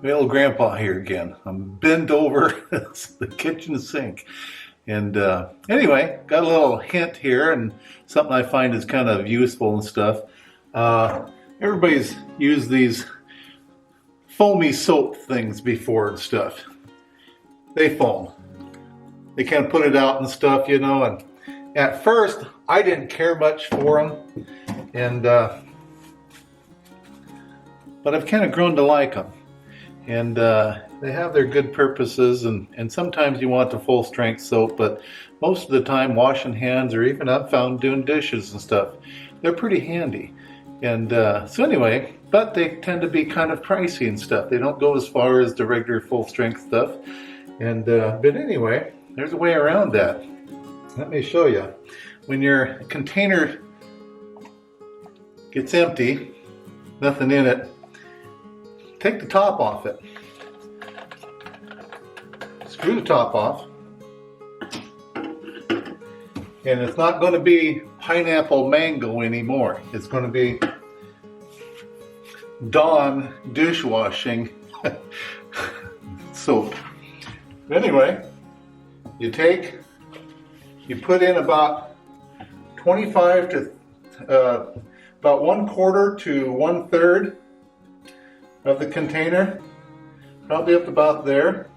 Well, Grandpa here again. I'm bent over the kitchen sink. And anyway, got a little hint here and something I find is kind of useful and stuff. Everybody's used these foamy soap things before and stuff. They foam. They kind of put it out and stuff, you know. And at first, I didn't care much for them. And but I've kind of grown to like them. And they have their good purposes, and sometimes you want the full strength soap, but most of the time washing hands, or even I've found doing dishes and stuff, they're pretty handy. And so anyway, but they tend to be kind of pricey and stuff. They don't go as far as the regular full strength stuff. And but anyway, there's a way around that. Let me show you. When your container gets empty, nothing in it, take the top off it. Screw the top off. And it's not going to be pineapple mango anymore. It's going to be Dawn dishwashing soap. Anyway, you put in about 25 to about 1/4 to 1/3 of the container, probably up about there,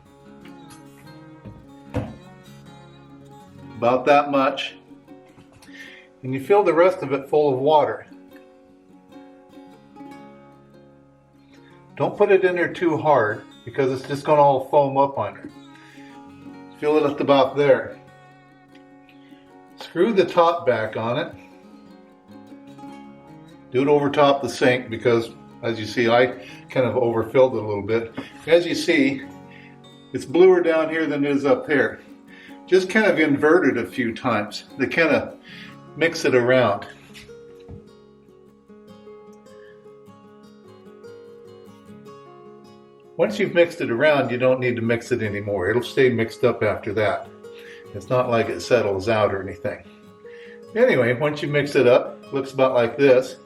about that much, and you fill the rest of it full of water. Don't put it in there too hard because it's just going to all foam up on you. Fill it up to about there. Screw the top back on it. Do it over top the sink because, as you see, I kind of overfilled it a little bit. As you see, it's bluer down here than it is up here. Just kind of invert it a few times to kind of mix it around. Once you've mixed it around, you don't need to mix it anymore. It'll stay mixed up after that. It's not like it settles out or anything. Anyway, once you mix it up, it looks about like this.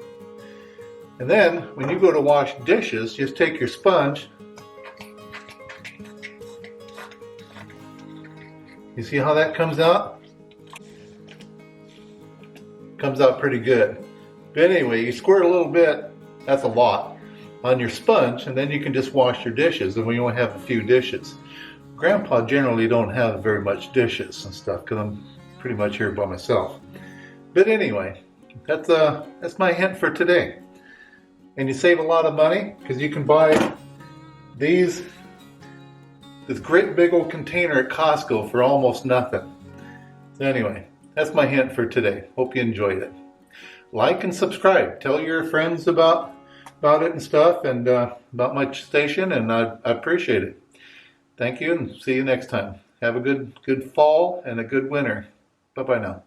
And then, when you go to wash dishes, just take your sponge. You see how that comes out? Comes out pretty good. But anyway, you squirt a little bit, that's a lot, on your sponge, and then you can just wash your dishes, and we only have a few dishes. Grandpa generally don't have very much dishes and stuff, because I'm pretty much here by myself. But anyway, that's my hint for today. And you save a lot of money because you can buy this great big old container at Costco for almost nothing. So anyway, that's my hint for today. Hope you enjoyed it. Like and subscribe. Tell your friends about it and stuff, and about my station, and I appreciate it. Thank you, and see you next time. Have a good fall and a good winter. Bye-bye now.